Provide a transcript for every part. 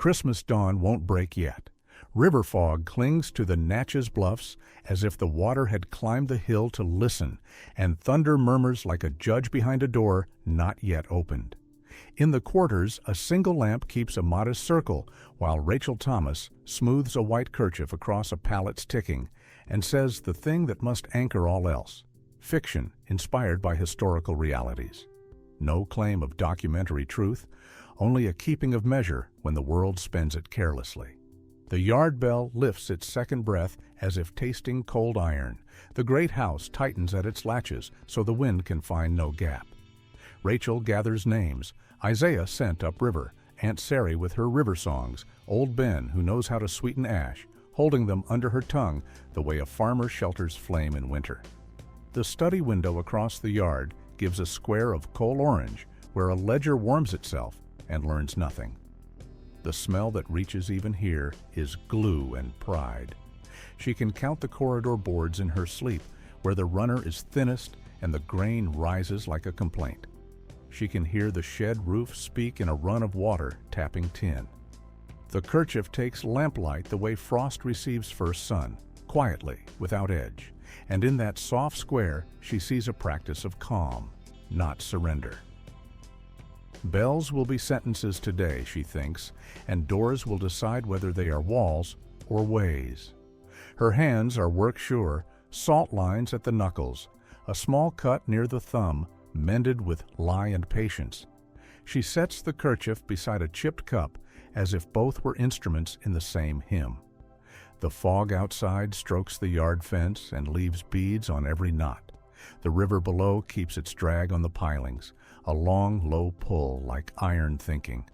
Christmas dawn won't break yet. River fog clings to the Natchez bluffs as if the water had climbed the hill to listen, and thunder murmurs like a judge behind a door not yet opened. In the quarters, a single lamp keeps a modest circle, while Rachel Thomas smooths a white kerchief across a pallet's ticking and says the thing that must anchor all else: fiction inspired by historical realities. No claim of documentary truth, only a keeping of measure when the world spends it carelessly. The yard bell lifts its second breath as if tasting cold iron. The great house tightens at its latches so the wind can find no gap. Rachel gathers names: Isaiah sent upriver, Aunt Sary with her river songs, old Ben who knows how to sweeten ash, holding them under her tongue the way a farmer shelters flame in winter. The study window across the yard gives a square of coal orange where a ledger warms itself and learns nothing. The smell that reaches even here is glue and pride. She can count the corridor boards in her sleep, where the runner is thinnest and the grain rises like a complaint. She can hear the shed roof speak in a run of water tapping tin. The kerchief takes lamplight the way frost receives first sun, quietly, without edge, and in that soft square she sees a practice of calm, not surrender. Bells will be sentences today, she thinks, and doors will decide whether they are walls or ways. Her hands are work-sure, salt lines at the knuckles, a small cut near the thumb, mended with lie and patience. She sets the kerchief beside a chipped cup as if both were instruments in the same hymn. The fog outside strokes the yard fence and leaves beads on every knot. The river below keeps its drag on the pilings, a long, low pull like iron thinking.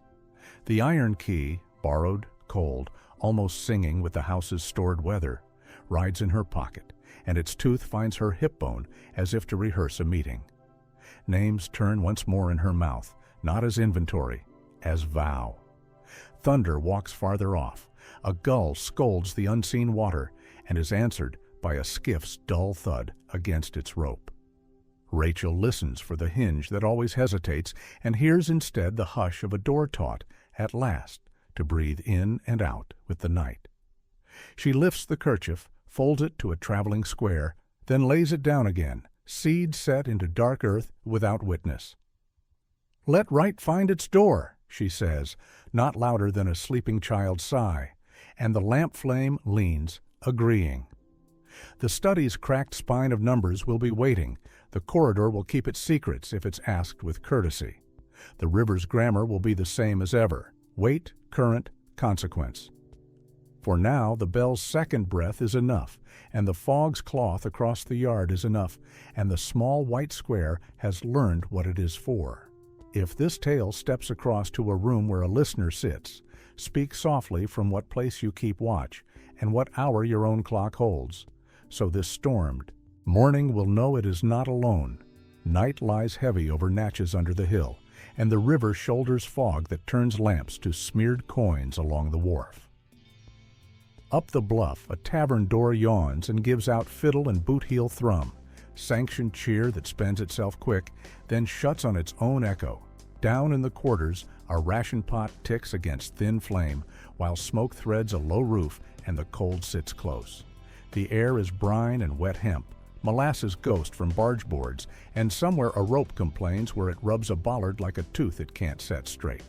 The iron key, borrowed, cold, almost singing with the house's stored weather, rides in her pocket, and its tooth finds her hip bone as if to rehearse a meeting. Names turn once more in her mouth, not as inventory, as vow. Thunder walks farther off. A gull scolds the unseen water and is answered by a skiff's dull thud against its rope. Rachel listens for the hinge that always hesitates and hears instead the hush of a door taut, at last, to breathe in and out with the night. She lifts the kerchief, folds it to a traveling square, then lays it down again, seed set into dark earth without witness. "Let right find its door," she says, not louder than a sleeping child's sigh, and the lamp flame leans, agreeing. The study's cracked spine of numbers will be waiting. The corridor will keep its secrets if it's asked with courtesy. The river's grammar will be the same as ever: wait, current, consequence. For now, the bell's second breath is enough, and the fog's cloth across the yard is enough, and the small white square has learned what it is for. If this tale steps across to a room where a listener sits, speak softly from what place you keep watch, and what hour your own clock holds. So this stormed. Morning will know it is not alone. Night lies heavy over Natchez under the hill, and the river shoulders fog that turns lamps to smeared coins along the wharf. Up the bluff, a tavern door yawns and gives out fiddle and boot-heel thrum, sanctioned cheer that spends itself quick, then shuts on its own echo. Down in the quarters, a ration pot ticks against thin flame, while smoke threads a low roof and the cold sits close. The air is brine and wet hemp, molasses ghost from barge boards, and somewhere a rope complains where it rubs a bollard like a tooth it can't set straight.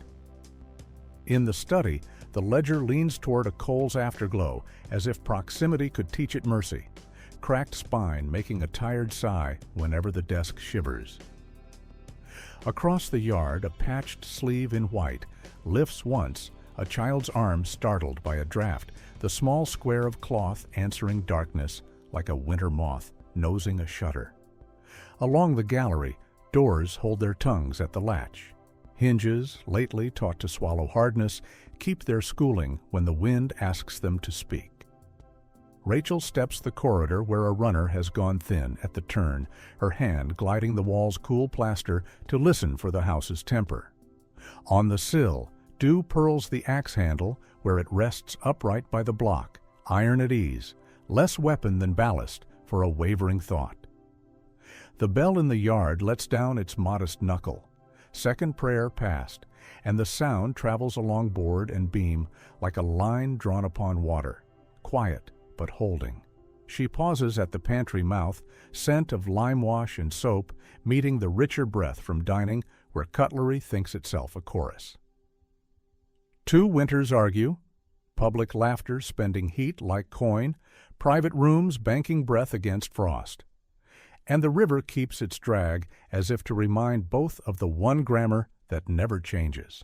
In the study, the ledger leans toward a coal's afterglow, as if proximity could teach it mercy, cracked spine making a tired sigh whenever the desk shivers. Across the yard, a patched sleeve in white lifts once, a child's arm startled by a draft, the small square of cloth answering darkness like a winter moth nosing a shutter. Along the gallery, doors hold their tongues at the latch. Hinges, lately taught to swallow hardness, keep their schooling when the wind asks them to speak. Rachel steps the corridor where a runner has gone thin at the turn, her hand gliding the wall's cool plaster to listen for the house's temper. On the sill, dew pearls the axe handle where it rests upright by the block, iron at ease, less weapon than ballast for a wavering thought. The bell in the yard lets down its modest knuckle. Second prayer passed, and the sound travels along board and beam like a line drawn upon water, quiet but holding. She pauses at the pantry mouth, scent of lime wash and soap meeting the richer breath from dining where cutlery thinks itself a chorus. Two winters argue, public laughter spending heat like coin, private rooms banking breath against frost. And the river keeps its drag as if to remind both of the one grammar that never changes.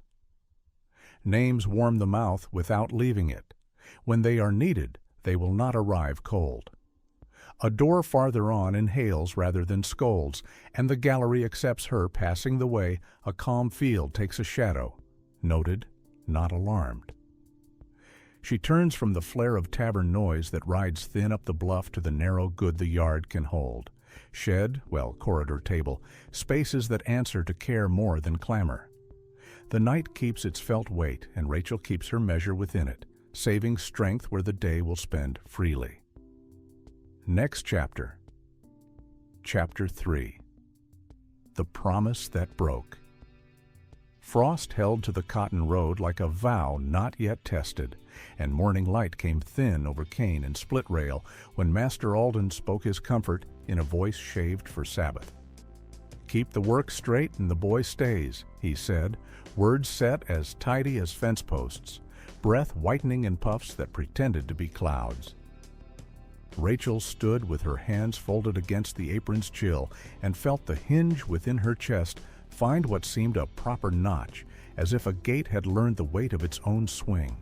Names warm the mouth without leaving it. When they are needed, they will not arrive cold. A door farther on inhales rather than scolds, and the gallery accepts her passing the way a calm field takes a shadow, noted, not alarmed. She turns from the flare of tavern noise that rides thin up the bluff to the narrow good the yard can hold. Shed, corridor table, spaces that answer to care more than clamor. The night keeps its felt weight, and Rachel keeps her measure within it, saving strength where the day will spend freely. Next chapter. Chapter 3. The Promise That Broke. Frost held to the cotton road like a vow not yet tested, and morning light came thin over cane and split rail when Master Alden spoke his comfort in a voice shaved for Sabbath. "Keep the work straight and the boy stays," he said, words set as tidy as fence posts, breath whitening in puffs that pretended to be clouds. Rachel stood with her hands folded against the apron's chill and felt the hinge within her chest find what seemed a proper notch, as if a gate had learned the weight of its own swing.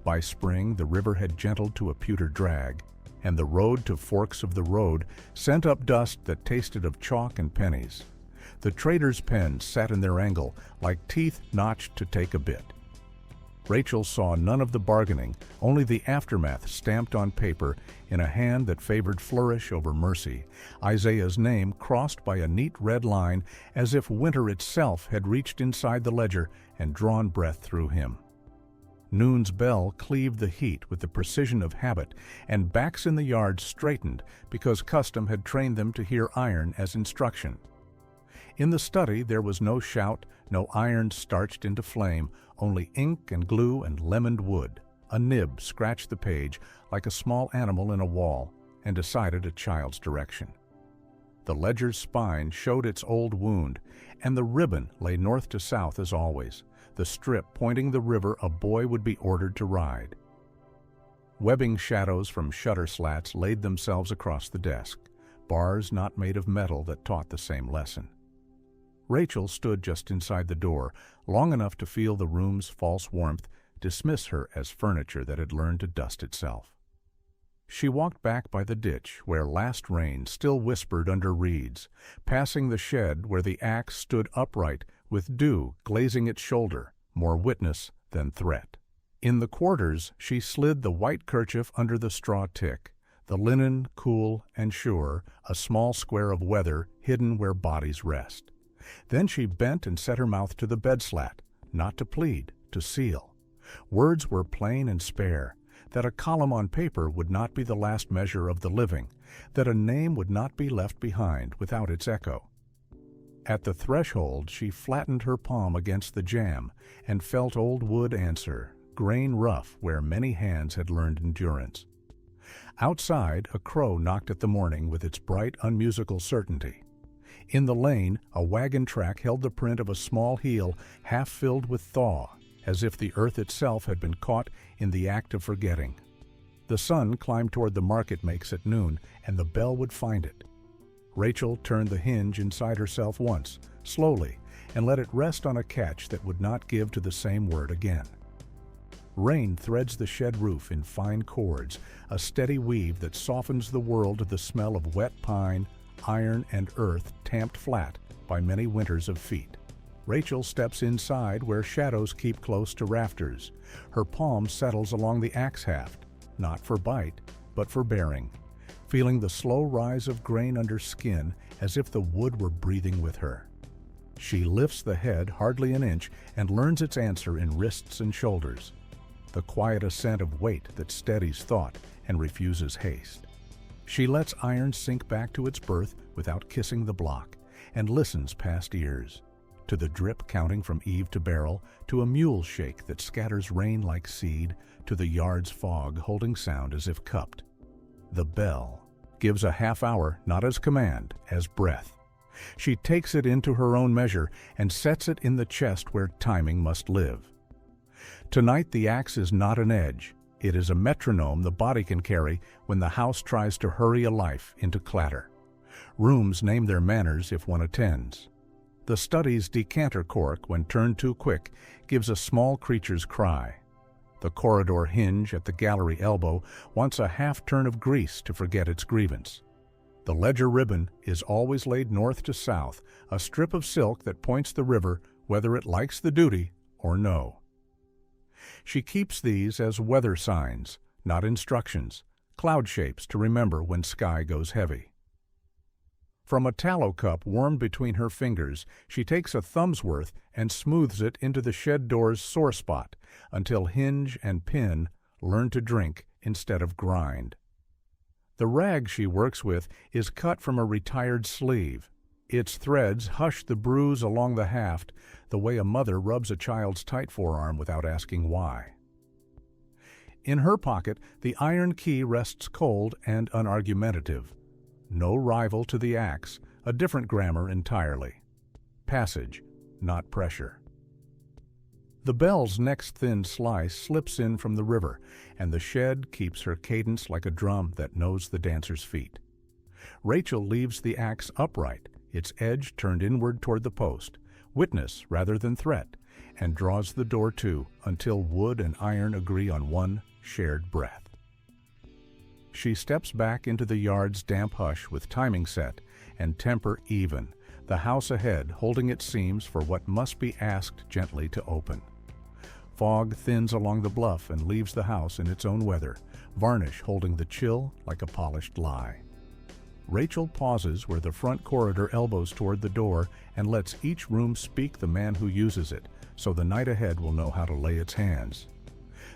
By spring, the river had gentled to a pewter drag, and the road to forks of the road sent up dust that tasted of chalk and pennies. The traders' pens sat in their angle like teeth notched to take a bit. Rachel saw none of the bargaining, only the aftermath stamped on paper in a hand that favored flourish over mercy, Isaiah's name crossed by a neat red line as if winter itself had reached inside the ledger and drawn breath through him. Noon's bell cleaved the heat with the precision of habit, and backs in the yard straightened because custom had trained them to hear iron as instruction. In the study there was no shout, no iron starched into flame, only ink and glue and lemoned wood. A nib scratched the page like a small animal in a wall and decided a child's direction. The ledger's spine showed its old wound, and the ribbon lay north to south as always, the strip pointing the river a boy would be ordered to ride. Webbing shadows from shutter slats laid themselves across the desk, bars not made of metal that taught the same lesson. Rachel stood just inside the door, long enough to feel the room's false warmth dismiss her as furniture that had learned to dust itself. She walked back by the ditch where last rain still whispered under reeds, passing the shed where the axe stood upright with dew glazing its shoulder, more witness than threat. In the quarters she slid the white kerchief under the straw tick, the linen cool and sure, a small square of weather hidden where bodies rest. Then she bent and set her mouth to the bed slat, not to plead, to seal. Words were plain and spare, that a column on paper would not be the last measure of the living, that a name would not be left behind without its echo. At the threshold she flattened her palm against the jamb and felt old wood answer, grain rough where many hands had learned endurance. Outside, a crow knocked at the morning with its bright, unmusical certainty. In the lane, a wagon track held the print of a small heel half filled with thaw, as if the earth itself had been caught in the act of forgetting. The sun climbed toward the market makes at noon, and the bell would find it. Rachel turned the hinge inside herself once, slowly, and let it rest on a catch that would not give to the same word again. Rain threads the shed roof in fine cords, a steady weave that softens the world to the smell of wet pine, iron, and earth tamped flat by many winters of feet. Rachel steps inside where shadows keep close to rafters. Her palm settles along the axe haft, not for bite, but for bearing, feeling the slow rise of grain under skin as if the wood were breathing with her. She lifts the head hardly an inch and learns its answer in wrists and shoulders, the quiet ascent of weight that steadies thought and refuses haste. She lets iron sink back to its berth without kissing the block, and listens past ears. to the drip counting from eave to barrel, to a mule shake that scatters rain like seed, to the yard's fog holding sound as if cupped. The bell gives a half hour not as command, as breath. She takes it into her own measure and sets it in the chest where timing must live. Tonight the axe is not an edge. It is a metronome the body can carry when the house tries to hurry a life into clatter. Rooms name their manners if one attends. The study's decanter cork, when turned too quick, gives a small creature's cry. The corridor hinge at the gallery elbow wants a half-turn of grease to forget its grievance. The ledger ribbon is always laid north to south, a strip of silk that points the river whether it likes the duty or no. She keeps these as weather signs, not instructions, cloud shapes to remember when sky goes heavy. From a tallow cup warmed between her fingers, she takes a thumb's worth and smooths it into the shed door's sore spot until hinge and pin learn to drink instead of grind. The rag she works with is cut from a retired sleeve. Its threads hush the bruise along the haft the way a mother rubs a child's tight forearm without asking why. In her pocket, the iron key rests cold and unargumentative. No rival to the axe, a different grammar entirely. Passage, not pressure. The bell's next thin slice slips in from the river, and the shed keeps her cadence like a drum that knows the dancer's feet. Rachel leaves the axe upright, its edge turned inward toward the post, witness rather than threat, and draws the door to until wood and iron agree on one shared breath. She steps back into the yard's damp hush with timing set and temper even, the house ahead holding its seams for what must be asked gently to open. Fog thins along the bluff and leaves the house in its own weather, varnish holding the chill like a polished lie. Rachel pauses where the front corridor elbows toward the door and lets each room speak the man who uses it, so the night ahead will know how to lay its hands.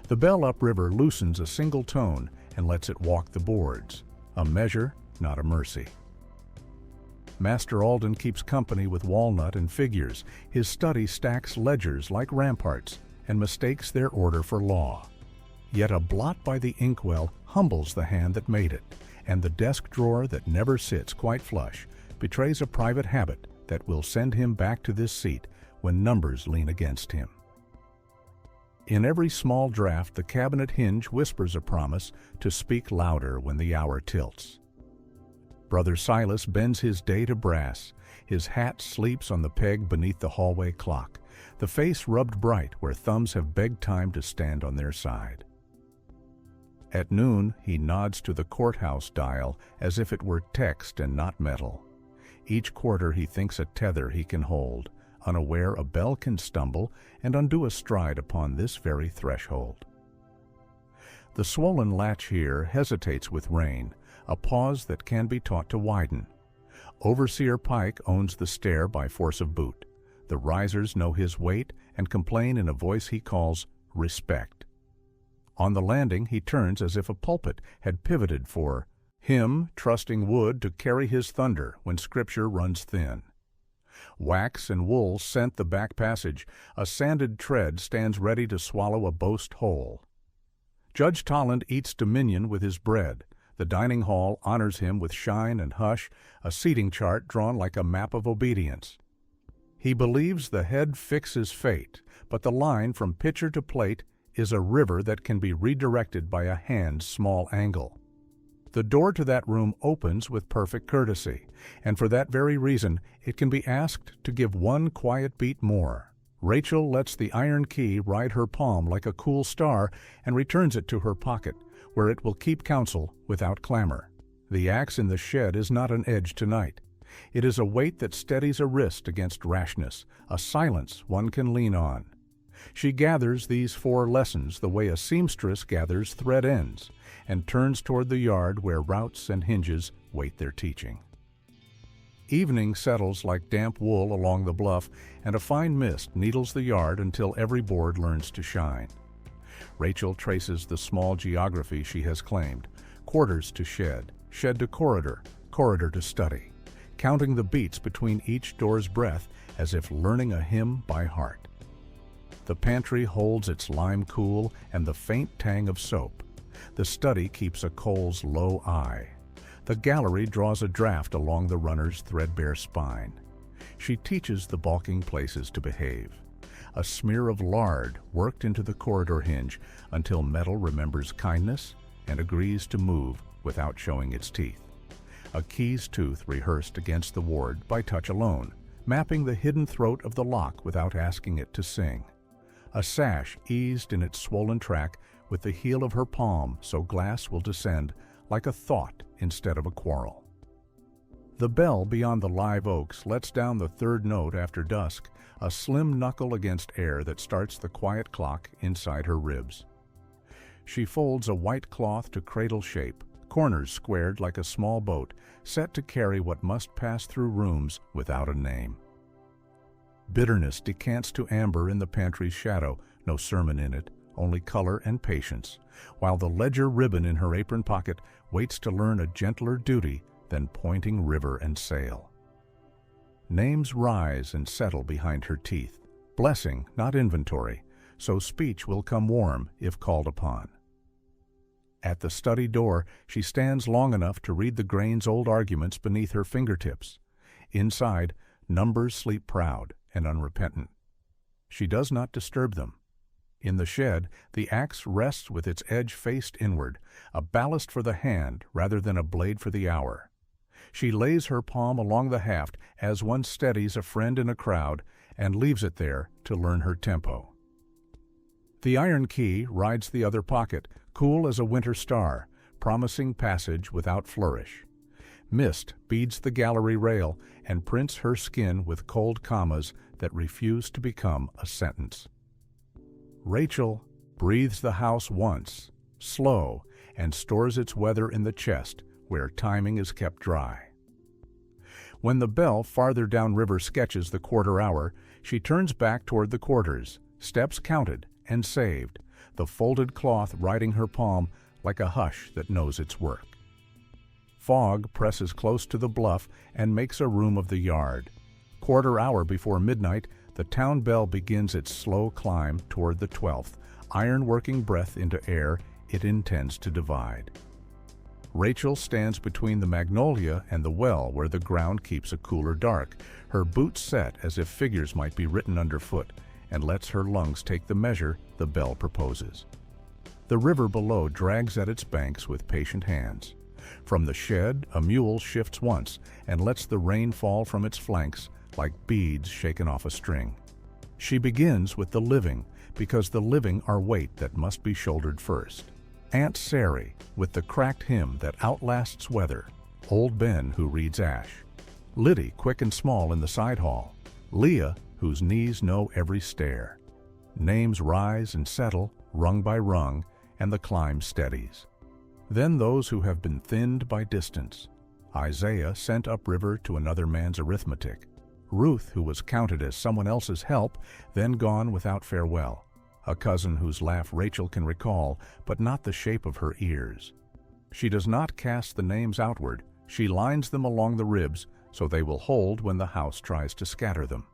The bell upriver loosens a single tone and lets it walk the boards, a measure, not a mercy. Master Alden keeps company with walnut and figures. His study stacks ledgers like ramparts and mistakes their order for law. Yet a blot by the inkwell humbles the hand that made it, and the desk drawer that never sits quite flush betrays a private habit that will send him back to this seat when numbers lean against him. In every small draft, the cabinet hinge whispers a promise to speak louder when the hour tilts. Brother Silas bends his day to brass. His hat sleeps on the peg beneath the hallway clock, the face rubbed bright where thumbs have begged time to stand on their side. At noon, he nods to the courthouse dial as if it were text and not metal. Each quarter he thinks a tether he can hold, unaware a bell can stumble and undo a stride upon this very threshold. The swollen latch here hesitates with rain, a pause that can be taught to widen. Overseer Pike owns the stair by force of boot. The risers know his weight and complain in a voice he calls respect. On the landing he turns as if a pulpit had pivoted for him, trusting wood to carry his thunder when scripture runs thin. Wax and wool scent the back passage. A sanded tread stands ready to swallow a boast whole. Judge Tolland eats dominion with his bread. The dining hall honors him with shine and hush, a seating chart drawn like a map of obedience. He believes the head fixes fate, but the line from pitcher to plate is a river that can be redirected by a hand's small angle. The door to that room opens with perfect courtesy, and for that very reason it can be asked to give one quiet beat more. Rachel lets the iron key ride her palm like a cool star and returns it to her pocket, where it will keep counsel without clamor. The axe in the shed is not an edge tonight. It is a weight that steadies a wrist against rashness, a silence one can lean on. She gathers these 4 lessons the way a seamstress gathers thread ends, and turns toward the yard where routs and hinges wait their teaching. Evening settles like damp wool along the bluff, and a fine mist needles the yard until every board learns to shine. Rachel traces the small geography she has claimed: quarters to shed, shed to corridor, corridor to study. counting the beats between each door's breath as if learning a hymn by heart. The pantry holds its lime cool and the faint tang of soap. The study keeps a coal's low eye. The gallery draws a draft along the runner's threadbare spine. She teaches the balking places to behave. A smear of lard worked into the corridor hinge until metal remembers kindness and agrees to move without showing its teeth. A key's tooth rehearsed against the ward by touch alone, mapping the hidden throat of the lock without asking it to sing. A sash eased in its swollen track with the heel of her palm so glass will descend like a thought instead of a quarrel. The bell beyond the live oaks lets down the third note after dusk, a slim knuckle against air that starts the quiet clock inside her ribs. She folds a white cloth to cradle shape, corners squared like a small boat, set to carry what must pass through rooms without a name. Bitterness decants to amber in the pantry's shadow, no sermon in it, only color and patience, while the ledger ribbon in her apron pocket waits to learn a gentler duty than pointing river and sail. Names rise and settle behind her teeth, blessing, not inventory, so speech will come warm if called upon. At the study door, she stands long enough to read the grain's old arguments beneath her fingertips. Inside, numbers sleep proud and unrepentant. She does not disturb them. In the shed, the axe rests with its edge faced inward, a ballast for the hand rather than a blade for the hour. She lays her palm along the haft as one steadies a friend in a crowd and leaves it there to learn her tempo. The iron key rides the other pocket, cool as a winter star, promising passage without flourish. Mist beads the gallery rail and prints her skin with cold commas that refuse to become a sentence. Rachel breathes the house once, slow, and stores its weather in the chest where timing is kept dry. When the bell farther downriver sketches the quarter hour, she turns back toward the quarters, steps counted and saved, the folded cloth riding her palm like a hush that knows its work. Fog presses close to the bluff and makes a room of the yard. Quarter hour before midnight, the town bell begins its slow climb toward the 12th, iron-working breath into air it intends to divide. Rachel stands between the magnolia and the well where the ground keeps a cooler dark, her boots set as if figures might be written underfoot, and lets her lungs take the measure the bell proposes. The river below drags at its banks with patient hands. From the shed, a mule shifts once and lets the rain fall from its flanks like beads shaken off a string. She begins with the living, because the living are weight that must be shouldered first. Aunt Sary, with the cracked hymn that outlasts weather. Old Ben, who reads ash. Liddy, quick and small in the side hall. Leah, whose knees know every stair. Names rise and settle, rung by rung, and the climb steadies. Then those who have been thinned by distance. Isaiah sent upriver to another man's arithmetic. Ruth, who was counted as someone else's help, then gone without farewell. A cousin whose laugh Rachel can recall, but not the shape of her ears. She does not cast the names outward. She lines them along the ribs so they will hold when the house tries to scatter them.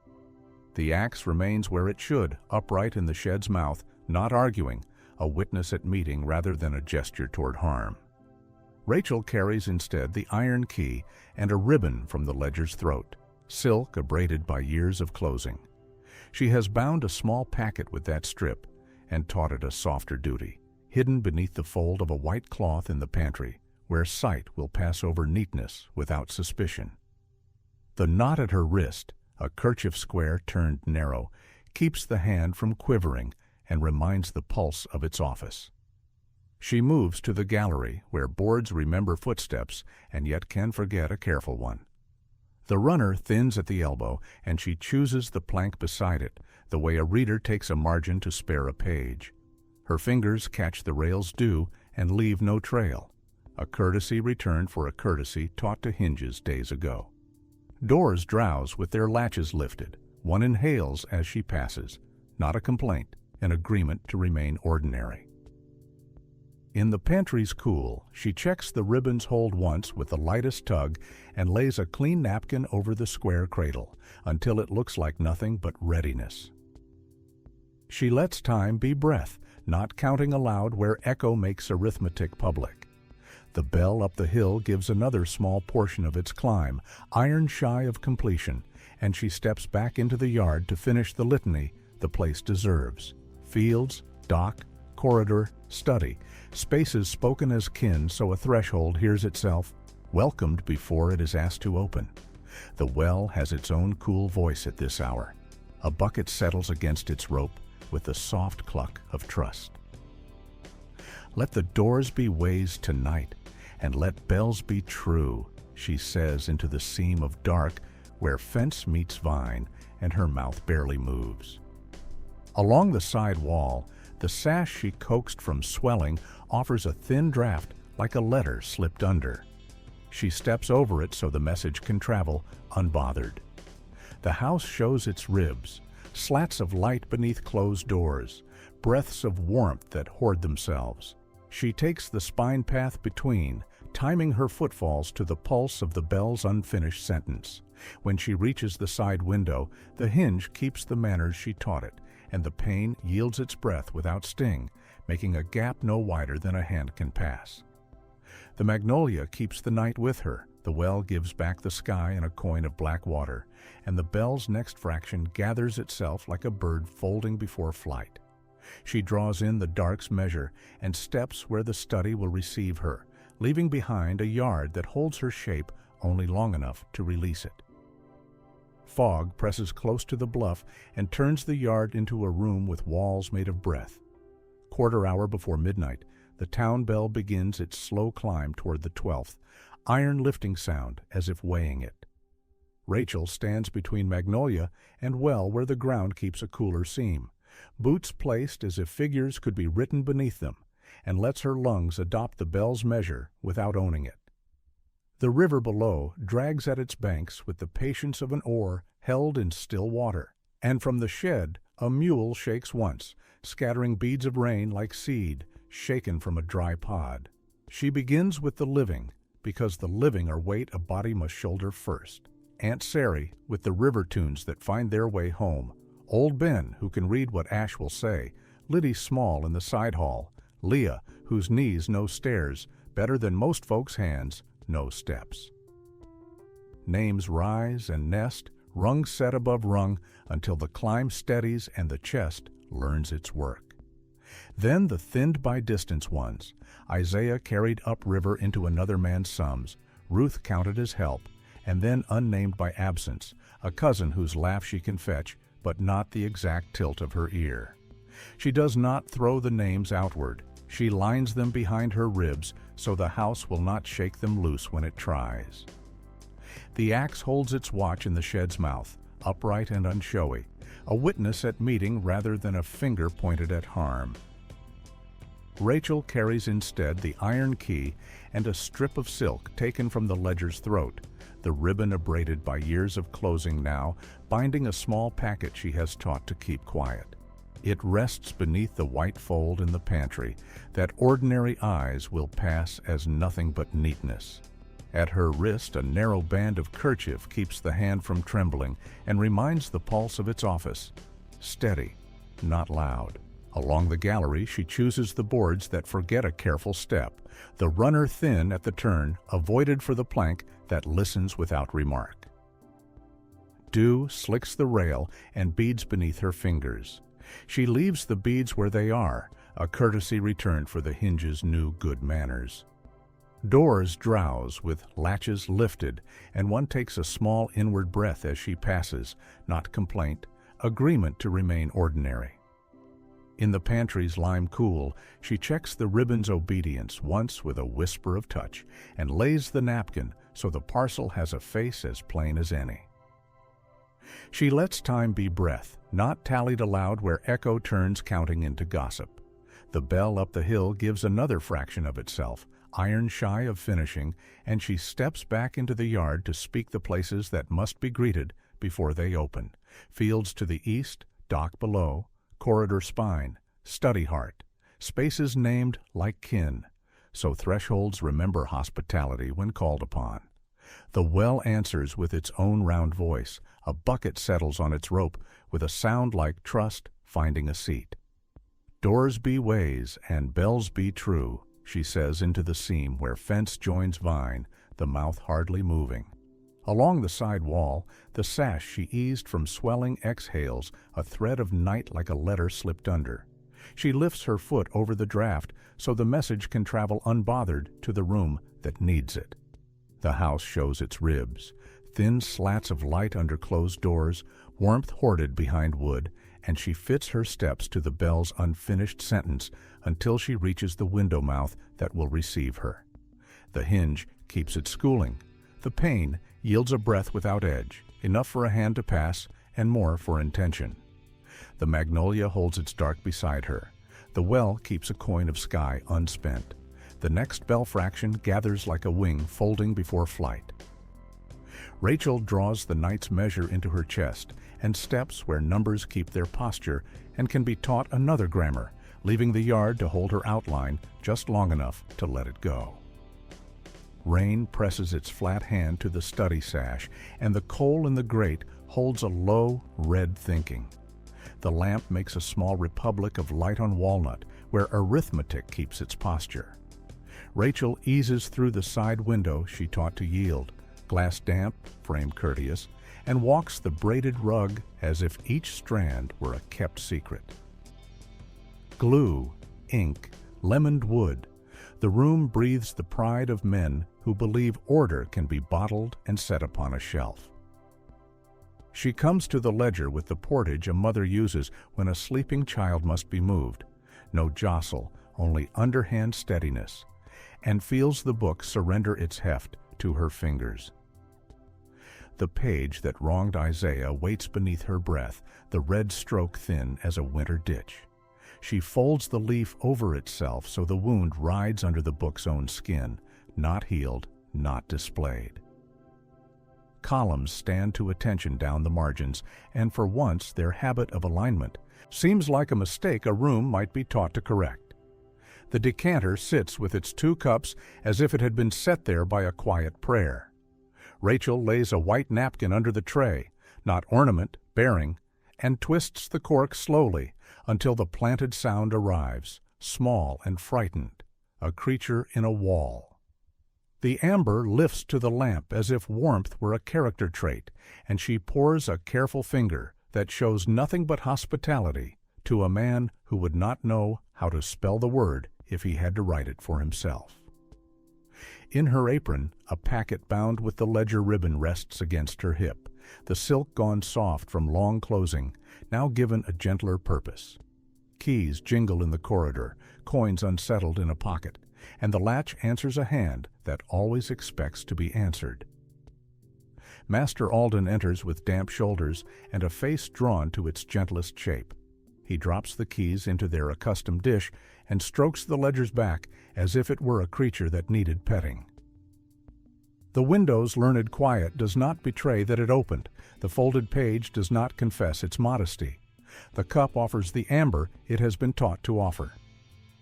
The axe remains where it should, upright in the shed's mouth, not arguing, a witness at meeting rather than a gesture toward harm. Rachel carries instead the iron key and a ribbon from the ledger's throat, silk abraded by years of closing. She has bound a small packet with that strip and taught it a softer duty, hidden beneath the fold of a white cloth in the pantry, where sight will pass over neatness without suspicion. The knot at her wrist, a kerchief square turned narrow, keeps the hand from quivering and reminds the pulse of its office. She moves to the gallery, where boards remember footsteps and yet can forget a careful one. The runner thins at the elbow, and she chooses the plank beside it, the way a reader takes a margin to spare a page. Her fingers catch the rail's dew and leave no trail, a courtesy returned for a courtesy taught to hinges days ago. Doors drowse with their latches lifted. One inhales as she passes, not a complaint, an agreement to remain ordinary. In the pantry's cool, she checks the ribbon's hold once with the lightest tug and lays a clean napkin over the square cradle until it looks like nothing but readiness. She lets time be breath, not counting aloud where echo makes arithmetic public. The bell up the hill gives another small portion of its climb, iron shy of completion, and she steps back into the yard to finish the litany the place deserves. Fields, dock, corridor, study, spaces spoken as kin so a threshold hears itself welcomed before it is asked to open. The well has its own cool voice at this hour. A bucket settles against its rope with the soft cluck of trust. Let the doors be ways tonight, and let bells be true, she says into the seam of dark where fence meets vine, and her mouth barely moves. Along the side wall, the sash she coaxed from swelling offers a thin draft like a letter slipped under. She steps over it so the message can travel unbothered. The house shows its ribs, slats of light beneath closed doors, breaths of warmth that hoard themselves. She takes the spine path between, timing her footfalls to the pulse of the bell's unfinished sentence. When she reaches the side window, the hinge keeps the manners she taught it, and the pane yields its breath without sting, making a gap no wider than a hand can pass. The magnolia keeps the night with her, the well gives back the sky and a coin of black water, and the bell's next fraction gathers itself like a bird folding before flight. She draws in the dark's measure and steps where the study will receive her, leaving behind a yard that holds her shape only long enough to release it. Fog presses close to the bluff and turns the yard into a room with walls made of breath. Quarter hour before midnight, the town bell begins its slow climb toward the 12th, iron lifting sound as if weighing it. Rachel stands between magnolia and well where the ground keeps a cooler seam, boots placed as if figures could be written beneath them, and lets her lungs adopt the bell's measure without owning it. The river below drags at its banks with the patience of an oar held in still water, and from the shed a mule shakes once, scattering beads of rain like seed shaken from a dry pod. She begins with the living, because the living are weight a body must shoulder first. Aunt Sary, with the river tunes that find their way home, Old Ben, who can read what Ash will say, Liddy small in the side hall, Leah, whose knees know stairs better than most folks' hands, no steps. Names rise and nest, rung set above rung, until the climb steadies and the chest learns its work. Then the thinned by distance ones, Isaiah carried upriver into another man's sums, Ruth counted as help, and then unnamed by absence, a cousin whose laugh she can fetch, but not the exact tilt of her ear. She does not throw the names outward. She lines them behind her ribs so the house will not shake them loose when it tries. The axe holds its watch in the shed's mouth, upright and unshowy, a witness at meeting rather than a finger pointed at harm. Rachel carries instead the iron key and a strip of silk taken from the ledger's throat, the ribbon abraded by years of closing now, binding a small packet she has taught to keep quiet. It rests beneath the white fold in the pantry that ordinary eyes will pass as nothing but neatness. At her wrist, a narrow band of kerchief keeps the hand from trembling and reminds the pulse of its office. Steady, not loud. Along the gallery, she chooses the boards that forget a careful step, the runner thin at the turn, avoided for the plank that listens without remark. Dew slicks the rail and beads beneath her fingers. She leaves the beads where they are, a courtesy returned for the hinges' new good manners. Doors drowse with latches lifted, and one takes a small inward breath as she passes, not complaint, agreement to remain ordinary. In the pantry's lime cool, she checks the ribbon's obedience once with a whisper of touch, and lays the napkin so the parcel has a face as plain as any. She lets time be breath, not tallied aloud where echo turns counting into gossip. The bell up the hill gives another fraction of itself, iron shy of finishing, and she steps back into the yard to speak the places that must be greeted before they open. Fields to the east, dock below, corridor spine, study heart, spaces named like kin, so thresholds remember hospitality when called upon. The well answers with its own round voice. A bucket settles on its rope with a sound like trust finding a seat. Doors be ways and bells be true, she says into the seam where fence joins vine, the mouth hardly moving. Along the side wall, the sash she eased from swelling exhales, a thread of night like a letter slipped under. She lifts her foot over the draft so the message can travel unbothered to the room that needs it. The house shows its ribs, thin slats of light under closed doors, warmth hoarded behind wood, and she fits her steps to the bell's unfinished sentence until she reaches the window mouth that will receive her. The hinge keeps it schooling. The pane yields a breath without edge, enough for a hand to pass and more for intention. The magnolia holds its dark beside her. The well keeps a coin of sky unspent. The next bell fraction gathers like a wing folding before flight. Rachel draws the night's measure into her chest and steps where numbers keep their posture and can be taught another grammar, leaving the yard to hold her outline just long enough to let it go. Rain presses its flat hand to the study sash, and the coal in the grate holds a low, red thinking. The lamp makes a small republic of light on walnut, where arithmetic keeps its posture. Rachel eases through the side window she taught to yield, glass damp, frame courteous, and walks the braided rug as if each strand were a kept secret. Glue, ink, lemoned wood. The room breathes the pride of men who believe order can be bottled and set upon a shelf. She comes to the ledger with the portage a mother uses when a sleeping child must be moved. No jostle, only underhand steadiness, and feels the book surrender its heft to her fingers. The page that wronged Isaiah waits beneath her breath, the red stroke thin as a winter ditch. She folds the leaf over itself so the wound rides under the book's own skin, not healed, not displayed. Columns stand to attention down the margins, and for once their habit of alignment seems like a mistake a room might be taught to correct. The decanter sits with its 2 cups as if it had been set there by a quiet prayer. Rachel lays a white napkin under the tray, not ornament, bearing, and twists the cork slowly until the planted sound arrives, small and frightened, a creature in a wall. The amber lifts to the lamp as if warmth were a character trait, and she pours a careful finger that shows nothing but hospitality to a man who would not know how to spell the word if he had to write it for himself. In her apron, a packet bound with the ledger ribbon rests against her hip, the silk gone soft from long closing, now given a gentler purpose. Keys jingle in the corridor, coins unsettled in a pocket, and the latch answers a hand that always expects to be answered. Master Alden enters with damp shoulders and a face drawn to its gentlest shape. He drops the keys into their accustomed dish and strokes the ledger's back as if it were a creature that needed petting. The window's learned quiet does not betray that it opened. The folded page does not confess its modesty. The cup offers the amber it has been taught to offer.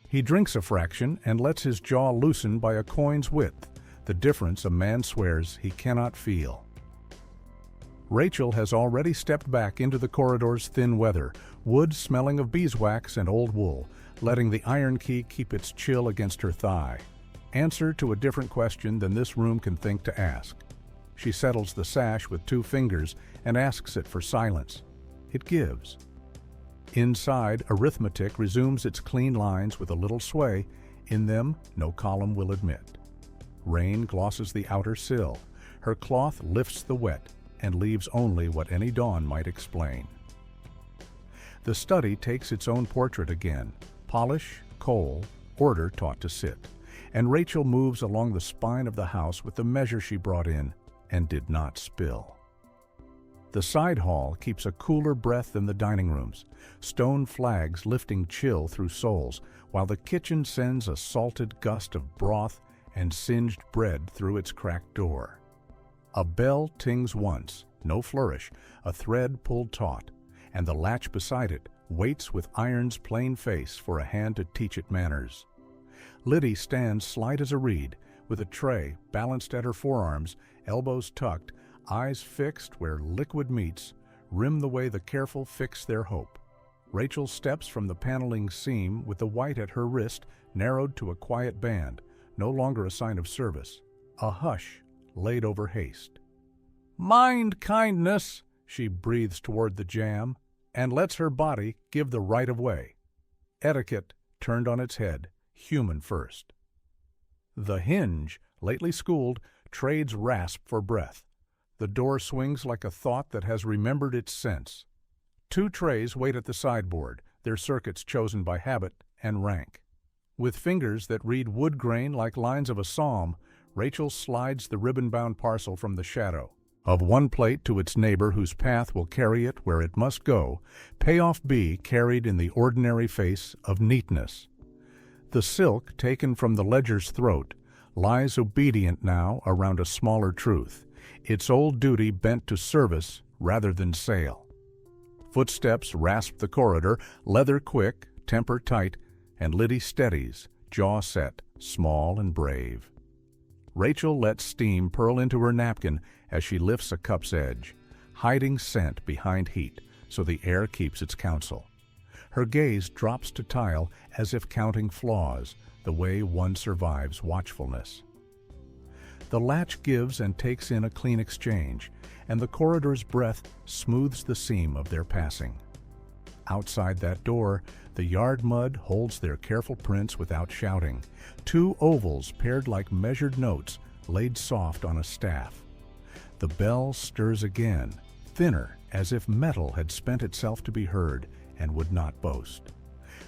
He drinks a fraction and lets his jaw loosen by a coin's width, the difference a man swears he cannot feel. Rachel has already stepped back into the corridor's thin weather, wood smelling of beeswax and old wool, letting the iron key keep its chill against her thigh. Answer to a different question than this room can think to ask. She settles the sash with 2 fingers and asks it for silence. It gives. Inside, arithmetic resumes its clean lines with a little sway. In them, no column will admit. Rain glosses the outer sill. Her cloth lifts the wet and leaves only what any dawn might explain. The study takes its own portrait again, polish, coal, order taught to sit, and Rachel moves along the spine of the house with the measure she brought in and did not spill. The side hall keeps a cooler breath than the dining rooms, stone flags lifting chill through soles, while the kitchen sends a salted gust of broth and singed bread through its cracked door. A bell tings once, no flourish, a thread pulled taut, and the latch beside it, waits with iron's plain face for a hand to teach it manners. Liddy stands slight as a reed, with a tray balanced at her forearms, elbows tucked, eyes fixed where liquid meets, rim the way the careful fix their hope. Rachel steps from the paneling seam with the white at her wrist narrowed to a quiet band, no longer a sign of service, a hush laid over haste. "Mind kindness," she breathes toward the jam, and lets her body give the right of way. Etiquette turned on its head, human first. The hinge, lately schooled, trades rasp for breath. The door swings like a thought that has remembered its sense. 2 trays wait at the sideboard, their circuits chosen by habit and rank. With fingers that read wood grain like lines of a psalm, Rachel slides the ribbon-bound parcel from the shadow of one plate to its neighbor whose path will carry it where it must go, payoff B carried in the ordinary face of neatness. The silk taken from the ledger's throat lies obedient now around a smaller truth, its old duty bent to service rather than sale. Footsteps rasp the corridor, leather quick, temper tight, and Liddy steadies, jaw set, small and brave. Rachel lets steam purl into her napkin as she lifts a cup's edge, hiding scent behind heat so the air keeps its counsel. Her gaze drops to tile as if counting flaws, the way one survives watchfulness. The latch gives and takes in a clean exchange, and the corridor's breath smooths the seam of their passing. Outside that door, the yard mud holds their careful prints without shouting, 2 ovals paired like measured notes laid soft on a staff. The bell stirs again, thinner as if metal had spent itself to be heard and would not boast.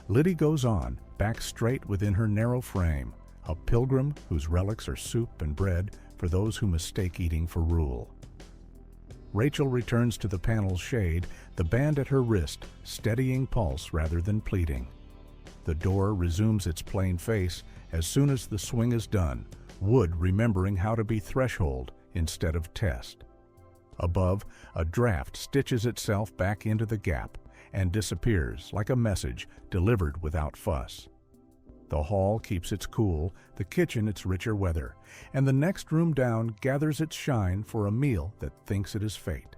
Liddy goes on, back straight within her narrow frame, a pilgrim whose relics are soup and bread for those who mistake eating for rule. Rachel returns to the panel's shade, the band at her wrist, steadying pulse rather than pleading. The door resumes its plain face as soon as the swing is done, wood remembering how to be threshold instead of test. Above, a draft stitches itself back into the gap and disappears like a message delivered without fuss. The hall keeps its cool, the kitchen its richer weather, and the next room down gathers its shine for a meal that thinks it is fate.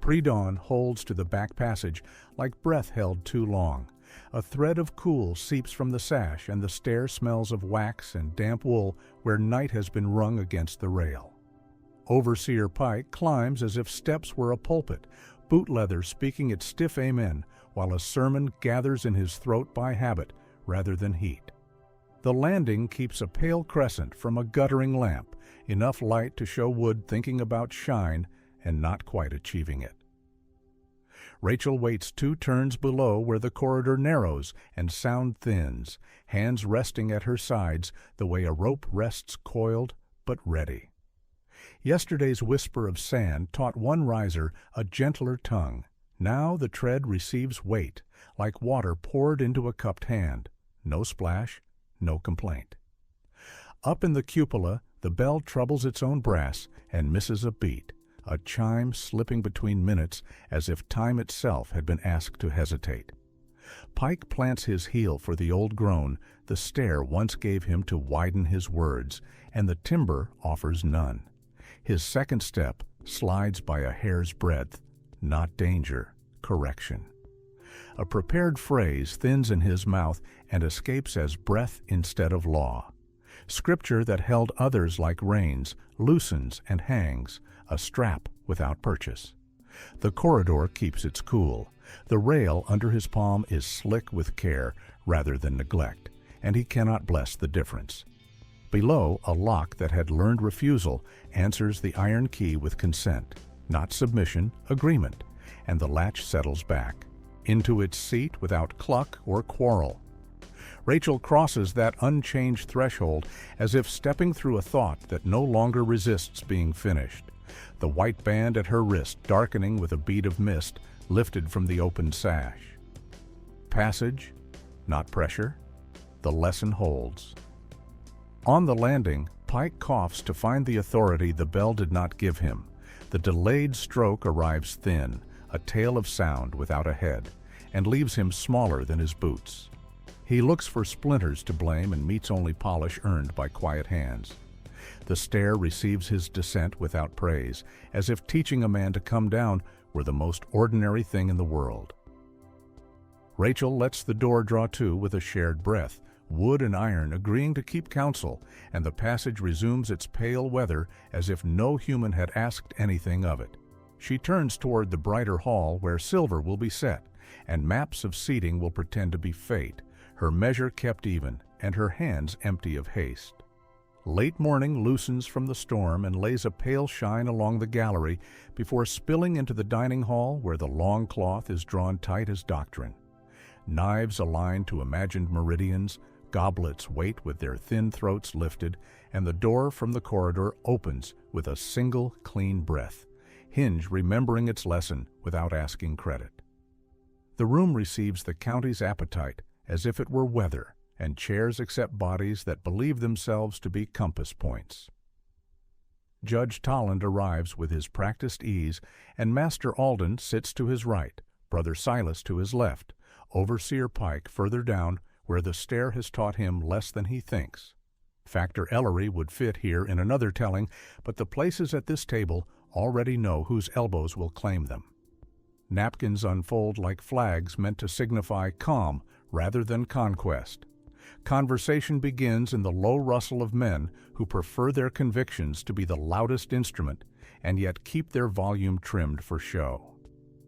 Pre-dawn holds to the back passage like breath held too long. A thread of cool seeps from the sash, and the stair smells of wax and damp wool where night has been wrung against the rail. Overseer Pike climbs as if steps were a pulpit, boot leather speaking its stiff amen, while a sermon gathers in his throat by habit rather than heat. The landing keeps a pale crescent from a guttering lamp, enough light to show wood thinking about shine and not quite achieving it. Rachel waits 2 turns below where the corridor narrows and sound thins, hands resting at her sides the way a rope rests coiled but ready. Yesterday's whisper of sand taught one riser a gentler tongue. Now the tread receives weight, like water poured into a cupped hand. No splash, no complaint. Up in the cupola, the bell troubles its own brass and misses a beat, a chime slipping between minutes as if time itself had been asked to hesitate. Pike plants his heel for the old groan the stair once gave him to widen his words, and the timber offers none. His second step slides by a hair's breadth, not danger, correction. A prepared phrase thins in his mouth and escapes as breath instead of law. Scripture that held others like reins loosens and hangs, a strap without purchase. The corridor keeps its cool. The rail under his palm is slick with care rather than neglect, and he cannot bless the difference. Below, a lock that had learned refusal answers the iron key with consent, not submission, agreement, and the latch settles back into its seat without cluck or quarrel. Rachel crosses that unchanged threshold as if stepping through a thought that no longer resists being finished, the white band at her wrist darkening with a bead of mist lifted from the open sash. Passage, not pressure. The lesson holds. On the landing, Pike coughs to find the authority the bell did not give him. The delayed stroke arrives thin, a tail of sound without a head, and leaves him smaller than his boots. He looks for splinters to blame and meets only polish earned by quiet hands. The stair receives his descent without praise, as if teaching a man to come down were the most ordinary thing in the world. Rachel lets the door draw to with a shared breath, wood and iron agreeing to keep counsel, and the passage resumes its pale weather as if no human had asked anything of it. She turns toward the brighter hall where silver will be set, and maps of seating will pretend to be fate, her measure kept even, and her hands empty of haste. Late morning loosens from the storm and lays a pale shine along the gallery before spilling into the dining hall where the long cloth is drawn tight as doctrine. Knives align to imagined meridians, goblets wait with their thin throats lifted, and the door from the corridor opens with a single clean breath, hinge remembering its lesson without asking credit. The room receives the county's appetite as if it were weather, and chairs accept bodies that believe themselves to be compass points. Judge Tolland arrives with his practiced ease, and Master Alden sits to his right, Brother Silas to his left, Overseer Pike further down where the stair has taught him less than he thinks. Factor Ellery would fit here in another telling, but the places at this table already know whose elbows will claim them. Napkins unfold like flags meant to signify calm rather than conquest. Conversation begins in the low rustle of men who prefer their convictions to be the loudest instrument and yet keep their volume trimmed for show.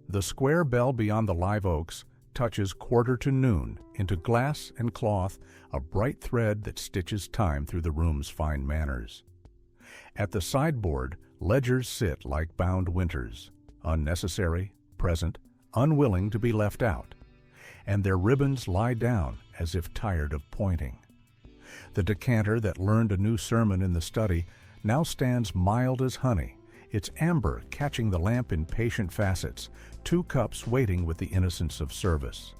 The square bell beyond the live oaks touches 1:45 into glass and cloth, a bright thread that stitches time through the room's fine manners. At the sideboard, ledgers sit like bound winters, unnecessary, present, unwilling to be left out, and their ribbons lie down as if tired of pointing. The decanter that learned a new sermon in the study now stands mild as honey, its amber catching the lamp in patient facets, 2 cups waiting with the innocence of service.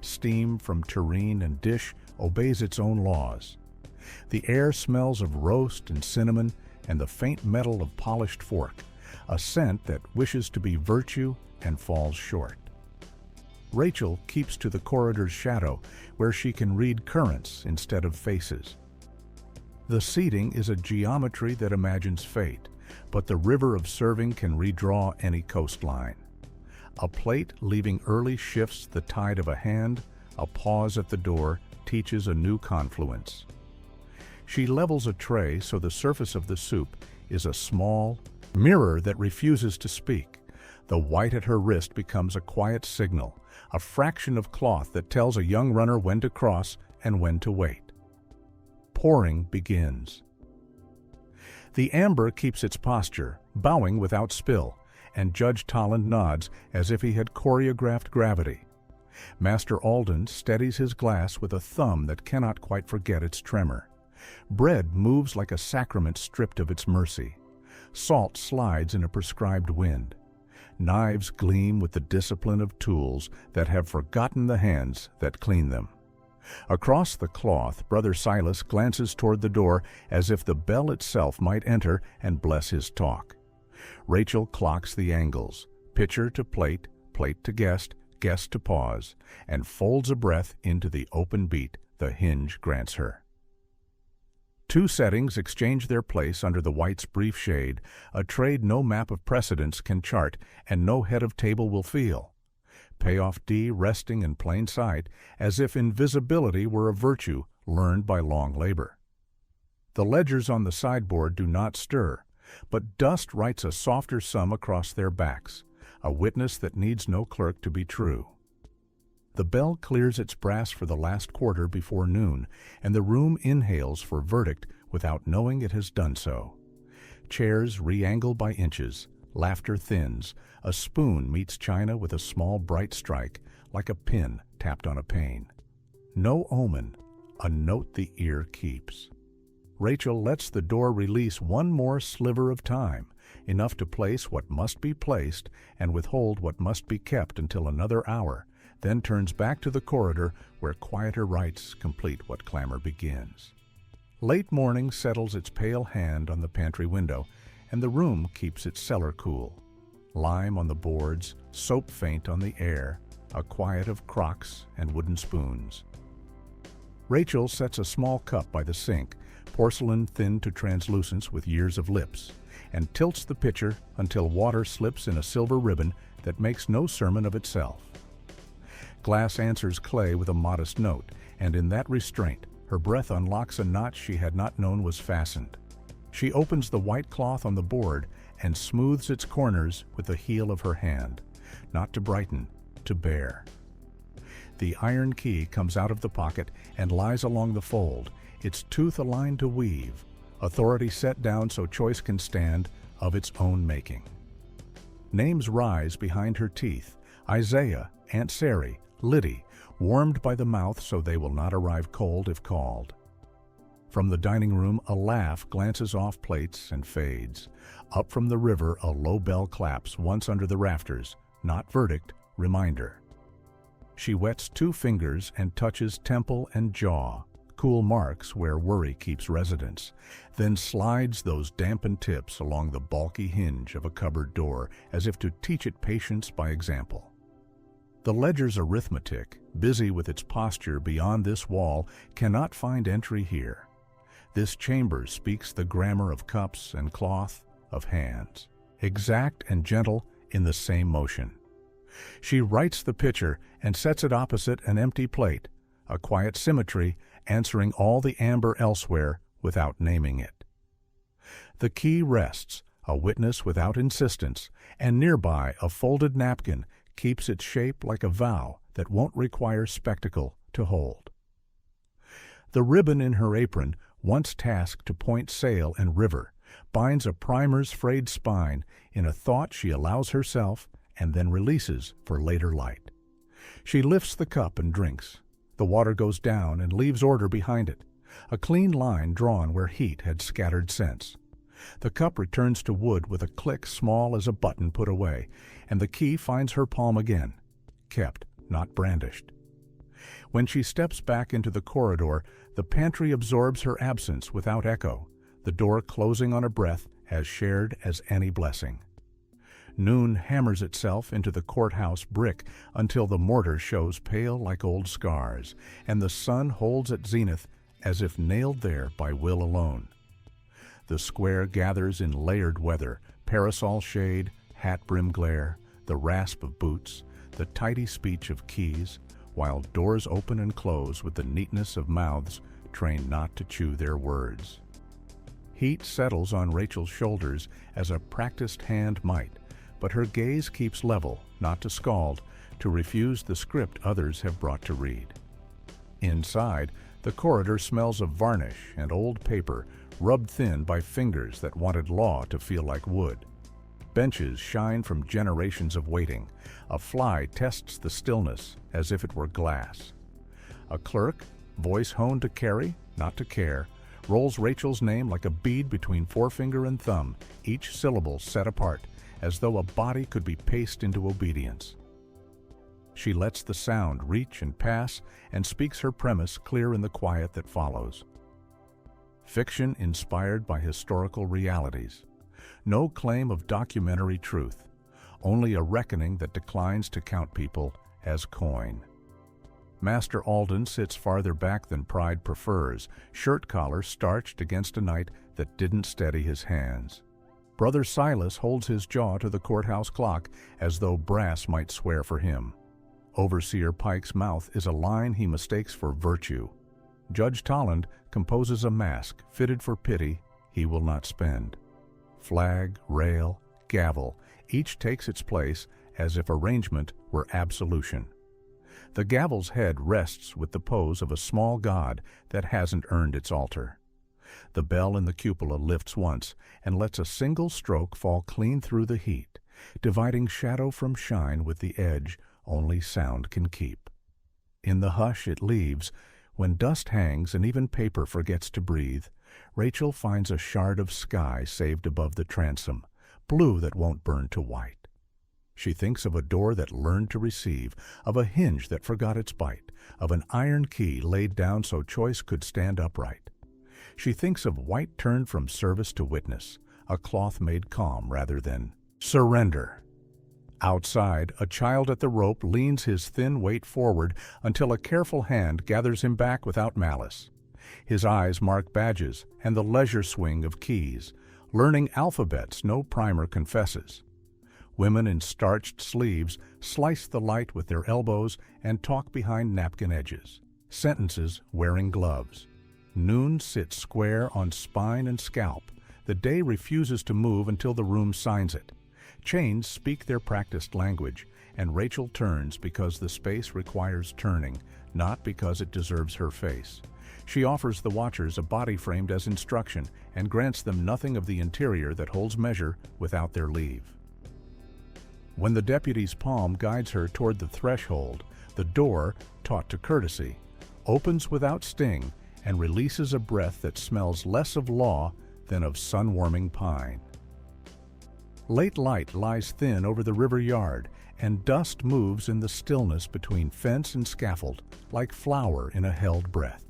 Steam from tureen and dish obeys its own laws. The air smells of roast and cinnamon and the faint metal of polished fork, a scent that wishes to be virtue and falls short. Rachel keeps to the corridor's shadow, where she can read currents instead of faces. The seating is a geometry that imagines fate, but the river of serving can redraw any coastline. A plate leaving early shifts the tide of a hand, a pause at the door teaches a new confluence. She levels a tray so the surface of the soup is a small mirror that refuses to speak. The white at her wrist becomes a quiet signal, a fraction of cloth that tells a young runner when to cross and when to wait. Pouring begins. The amber keeps its posture, bowing without spill, and Judge Tolland nods as if he had choreographed gravity. Master Alden steadies his glass with a thumb that cannot quite forget its tremor. Bread moves like a sacrament stripped of its mercy. Salt slides in a prescribed wind. Knives gleam with the discipline of tools that have forgotten the hands that clean them. Across the cloth, Brother Silas glances toward the door as if the bell itself might enter and bless his talk. Rachel clocks the angles, pitcher to plate, plate to guest, guest to pause, and folds a breath into the open beat the hinge grants her. 2 settings exchange their place under the white's brief shade, a trade no map of precedence can chart and no head of table will feel. Payoff D resting in plain sight, as if invisibility were a virtue learned by long labor. The ledgers on the sideboard do not stir, but dust writes a softer sum across their backs, a witness that needs no clerk to be true. The bell clears its brass for the last quarter before noon, and the room inhales for verdict without knowing it has done so. Chairs re-angle by inches, laughter thins, a spoon meets china with a small bright strike, like a pin tapped on a pane. No omen, a note the ear keeps. Rachel lets the door release one more sliver of time, enough to place what must be placed and withhold what must be kept until another hour, then turns back to the corridor where quieter rites complete what clamor begins. Late morning settles its pale hand on the pantry window, and the room keeps its cellar cool. Lime on the boards, soap faint on the air, a quiet of crocks and wooden spoons. Rachel sets a small cup by the sink, porcelain thinned to translucence with years of lips, and tilts the pitcher until water slips in a silver ribbon that makes no sermon of itself. Glass answers clay with a modest note, and in that restraint, her breath unlocks a knot she had not known was fastened. She opens the white cloth on the board and smooths its corners with the heel of her hand, not to brighten, to bare. The iron key comes out of the pocket and lies along the fold, its tooth aligned to weave, authority set down so choice can stand of its own making. Names rise behind her teeth: Isaiah, Aunt Sary, Liddy, warmed by the mouth so they will not arrive cold if called. From the dining room a laugh glances off plates and fades. Up from the river a low bell claps once under the rafters, not verdict, reminder. She wets 2 fingers and touches temple and jaw, cool marks where worry keeps residence, then slides those dampened tips along the bulky hinge of a cupboard door as if to teach it patience by example. The ledger's arithmetic, busy with its posture beyond this wall, cannot find entry here. This chamber speaks the grammar of cups and cloth, of hands, exact and gentle in the same motion. She rights the pitcher and sets it opposite an empty plate, a quiet symmetry answering all the amber elsewhere without naming it. The key rests, a witness without insistence, and nearby a folded napkin keeps its shape like a vow that won't require spectacle to hold. The ribbon in her apron, once tasked to point sail and river, binds a primer's frayed spine in a thought she allows herself and then releases for later light. She lifts the cup and drinks. The water goes down and leaves order behind it, a clean line drawn where heat had scattered scents. The cup returns to wood with a click small as a button put away, and the key finds her palm again, kept, not brandished. When she steps back into the corridor, the pantry absorbs her absence without echo, the door closing on a breath as shared as any blessing. Noon hammers itself into the courthouse brick until the mortar shows pale like old scars, and the sun holds at zenith as if nailed there by will alone. The square gathers in layered weather, parasol shade, hat brim glare, the rasp of boots, the tidy speech of keys, while doors open and close with the neatness of mouths trained not to chew their words. Heat settles on Rachel's shoulders as a practiced hand might, but her gaze keeps level, not to scald, to refuse the script others have brought to read. Inside, the corridor smells of varnish and old paper, rubbed thin by fingers that wanted law to feel like wood. Benches shine from generations of waiting. A fly tests the stillness as if it were glass. A clerk, voice honed to carry, not to care, rolls Rachel's name like a bead between forefinger and thumb, each syllable set apart, as though a body could be paced into obedience. She lets the sound reach and pass and speaks her premise clear in the quiet that follows. Fiction inspired by historical realities. No claim of documentary truth, only a reckoning that declines to count people as coin. Master Alden sits farther back than pride prefers, shirt collar starched against a night that didn't steady his hands. Brother Silas holds his jaw to the courthouse clock as though brass might swear for him. Overseer Pike's mouth is a line he mistakes for virtue. Judge Tolland composes a mask fitted for pity he will not spend. Flag, rail, gavel, each takes its place as if arrangement were absolution. The gavel's head rests with the pose of a small god that hasn't earned its altar. The bell in the cupola lifts once and lets a single stroke fall clean through the heat, dividing shadow from shine with the edge only sound can keep. In the hush it leaves, when dust hangs and even paper forgets to breathe, Rachel finds a shard of sky saved above the transom, blue that won't burn to white. She thinks of a door that learned to receive, of a hinge that forgot its bite, of an iron key laid down so choice could stand upright. She thinks of white turned from service to witness, a cloth made calm rather than surrender. Outside, a child at the rope leans his thin weight forward until a careful hand gathers him back without malice. His eyes mark badges and the leisure swing of keys, learning alphabets no primer confesses. Women in starched sleeves slice the light with their elbows and talk behind napkin edges, sentences wearing gloves. Noon sits square on spine and scalp. The day refuses to move until the room signs it. Chains speak their practiced language, and Rachel turns because the space requires turning, not because it deserves her face. She offers the watchers a body framed as instruction and grants them nothing of the interior that holds measure without their leave. When the deputy's palm guides her toward the threshold, the door, taught to courtesy, opens without sting and releases a breath that smells less of law than of sun-warming pine. Late light lies thin over the river yard, and dust moves in the stillness between fence and scaffold like flour in a held breath.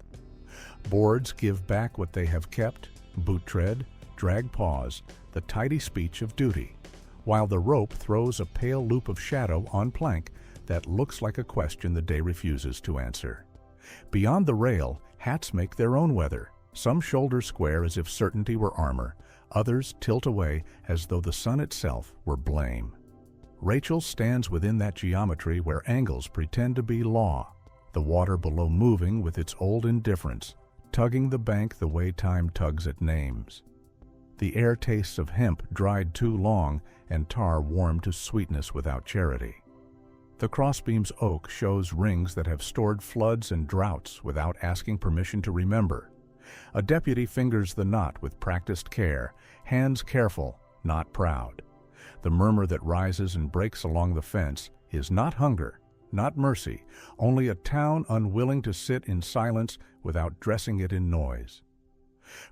Boards give back what they have kept, boot tread, drag paws, the tidy speech of duty, while the rope throws a pale loop of shadow on plank that looks like a question the day refuses to answer. Beyond the rail, hats make their own weather. Some shoulder square as if certainty were armor, others tilt away as though the sun itself were blame. Rachel stands within that geometry where angles pretend to be law, the water below moving with its old indifference, tugging the bank the way time tugs at names. The air tastes of hemp dried too long and tar warmed to sweetness without charity. The crossbeam's oak shows rings that have stored floods and droughts without asking permission to remember. A deputy fingers the knot with practiced care, hands careful, not proud. The murmur that rises and breaks along the fence is not hunger, not mercy, only a town unwilling to sit in silence without dressing it in noise.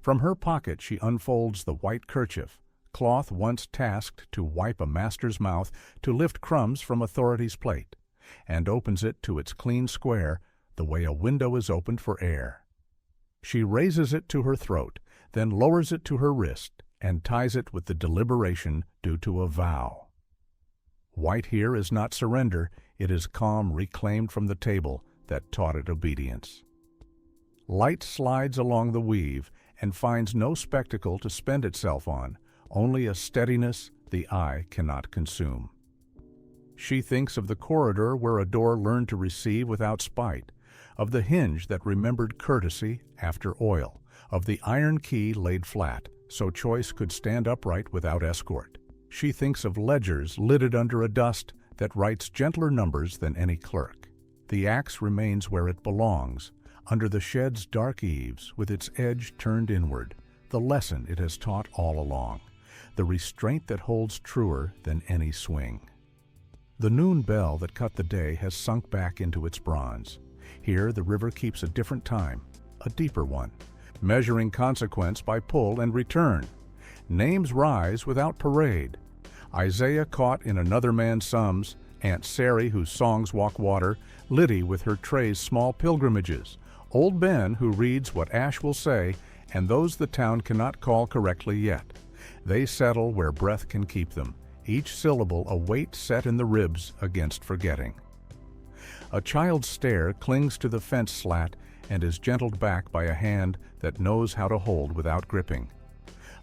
From her pocket she unfolds the white kerchief, cloth once tasked to wipe a master's mouth, to lift crumbs from authority's plate, and opens it to its clean square the way a window is opened for air. She raises it to her throat, then lowers it to her wrist, and ties it with the deliberation due to a vow. White here is not surrender, it is calm reclaimed from the table that taught it obedience. Light slides along the weave and finds no spectacle to spend itself on, only a steadiness the eye cannot consume. She thinks of the corridor where a door learned to receive without spite, of the hinge that remembered courtesy after oil, of the iron key laid flat so choice could stand upright without escort. She thinks of ledgers lidded under a dust that writes gentler numbers than any clerk. The axe remains where it belongs, under the shed's dark eaves with its edge turned inward, the lesson it has taught all along, the restraint that holds truer than any swing. The noon bell that cut the day has sunk back into its bronze. Here the river keeps a different time, a deeper one, measuring consequence by pull and return. Names rise without parade. Isaiah caught in another man's sums, Aunt Sary whose songs walk water, Liddy with her tray's small pilgrimages, Old Ben who reads what Ash will say, and those the town cannot call correctly yet. They settle where breath can keep them, each syllable a weight set in the ribs against forgetting. A child's stair clings to the fence slat and is gentled back by a hand that knows how to hold without gripping.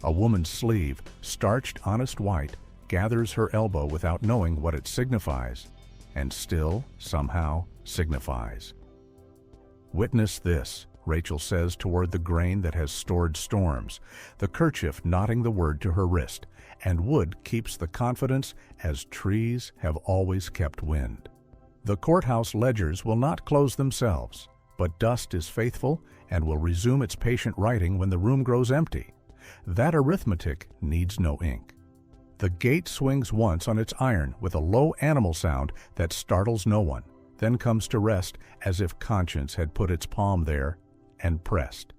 A woman's sleeve, starched honest white, gathers her elbow without knowing what it signifies, and still, somehow, signifies. Witness this, Rachel says toward the grain that has stored storms, the kerchief knotting the word to her wrist, and wood keeps the confidence as trees have always kept wind. The courthouse ledgers will not close themselves, but dust is faithful and will resume its patient writing when the room grows empty. That arithmetic needs no ink. The gate swings once on its iron with a low animal sound that startles no one, then comes to rest as if conscience had put its palm there and pressed.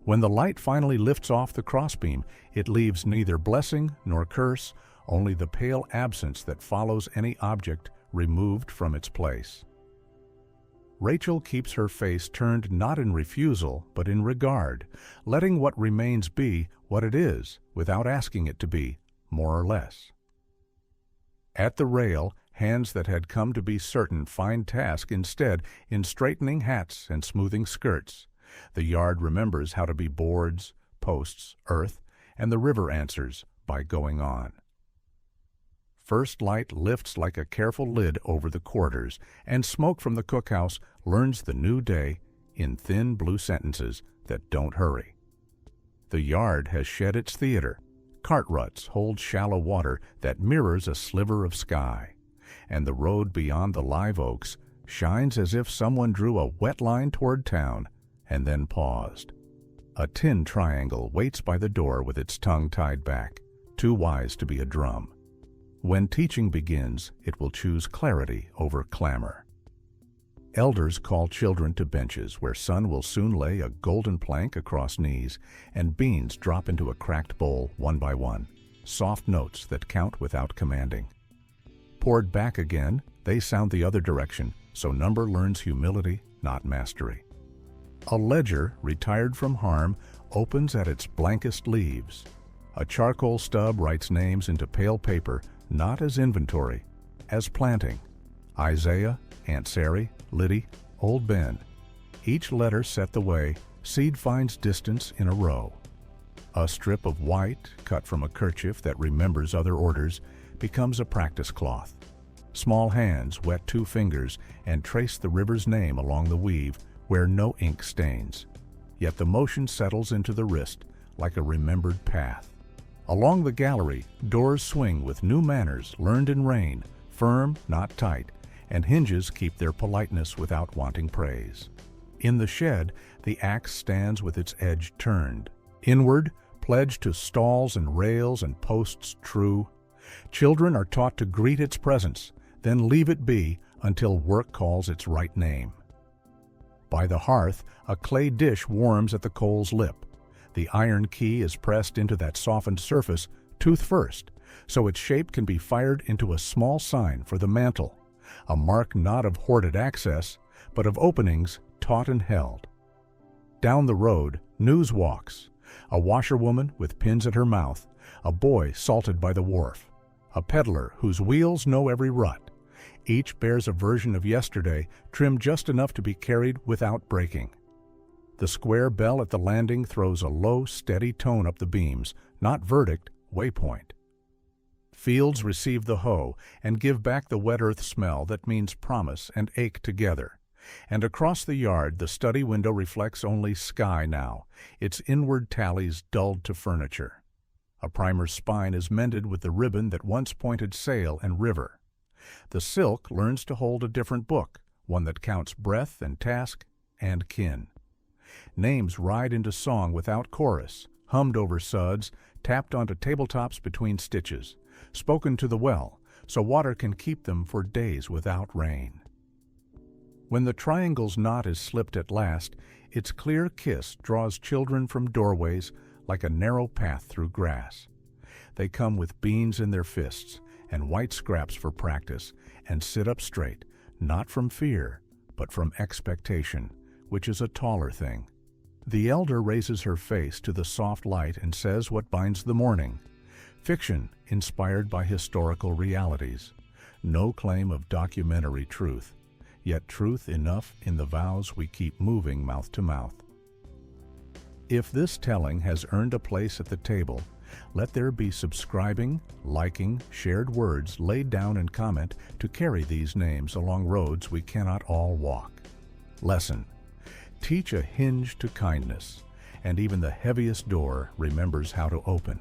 When the light finally lifts off the crossbeam, it leaves neither blessing nor curse, only the pale absence that follows any object removed from its place. Rachel keeps her face turned not in refusal, but in regard, letting what remains be what it is, without asking it to be, more or less. At the rail, hands that had come to be certain find task instead in straightening hats and smoothing skirts. The yard remembers how to be boards, posts, earth, and the river answers by going on. First light lifts like a careful lid over the quarters, and smoke from the cookhouse learns the new day in thin blue sentences that don't hurry. The yard has shed its theater. Cart ruts hold shallow water that mirrors a sliver of sky, and the road beyond the live oaks shines as if someone drew a wet line toward town and then paused. A tin triangle waits by the door with its tongue tied back, too wise to be a drum. When teaching begins, it will choose clarity over clamor. Elders call children to benches where sun will soon lay a golden plank across knees, and beans drop into a cracked bowl one by one, soft notes that count without commanding. Poured back again, they sound the other direction, so number learns humility, not mastery. A ledger, retired from harm, opens at its blankest leaves. A charcoal stub writes names into pale paper, not as inventory, as planting. Isaiah, Aunt Sary, Liddy, Old Ben. Each letter set the way, seed finds distance in a row. A strip of white, cut from a kerchief that remembers other orders, becomes a practice cloth. Small hands wet 2 fingers and trace the river's name along the weave where no ink stains. Yet the motion settles into the wrist like a remembered path. Along the gallery, doors swing with new manners learned in rain, firm, not tight, and hinges keep their politeness without wanting praise. In the shed, the axe stands with its edge turned. Inward, pledged to stalls and rails and posts true. Children are taught to greet its presence, then leave it be until work calls its right name. By the hearth, a clay dish warms at the coal's lip. The iron key is pressed into that softened surface, tooth first, so its shape can be fired into a small sign for the mantel, a mark not of hoarded access, but of openings taught and held. Down the road, news walks, a washerwoman with pins at her mouth, a boy salted by the wharf, a peddler whose wheels know every rut. Each bears a version of yesterday, trimmed just enough to be carried without breaking. The square bell at the landing throws a low, steady tone up the beams, not verdict, waypoint. Fields receive the hoe and give back the wet earth smell that means promise and ache together. And across the yard, the study window reflects only sky now, its inward tallies dulled to furniture. A primer's spine is mended with the ribbon that once pointed sail and river. The silk learns to hold a different book, one that counts breath and task and kin. Names ride into song without chorus, hummed over suds, tapped onto tabletops between stitches, spoken to the well, so water can keep them for days without rain. When the triangle's knot is slipped at last, its clear kiss draws children from doorways like a narrow path through grass. They come with beans in their fists and white scraps for practice, and sit up straight, not from fear, but from expectation, which is a taller thing. The elder raises her face to the soft light and says what binds the morning. Fiction inspired by historical realities. No claim of documentary truth, yet truth enough in the vows we keep moving mouth to mouth. If this telling has earned a place at the table, let there be subscribing, liking, shared words laid down in comment to carry these names along roads we cannot all walk. Lesson: teach a hinge to kindness, and even the heaviest door remembers how to open.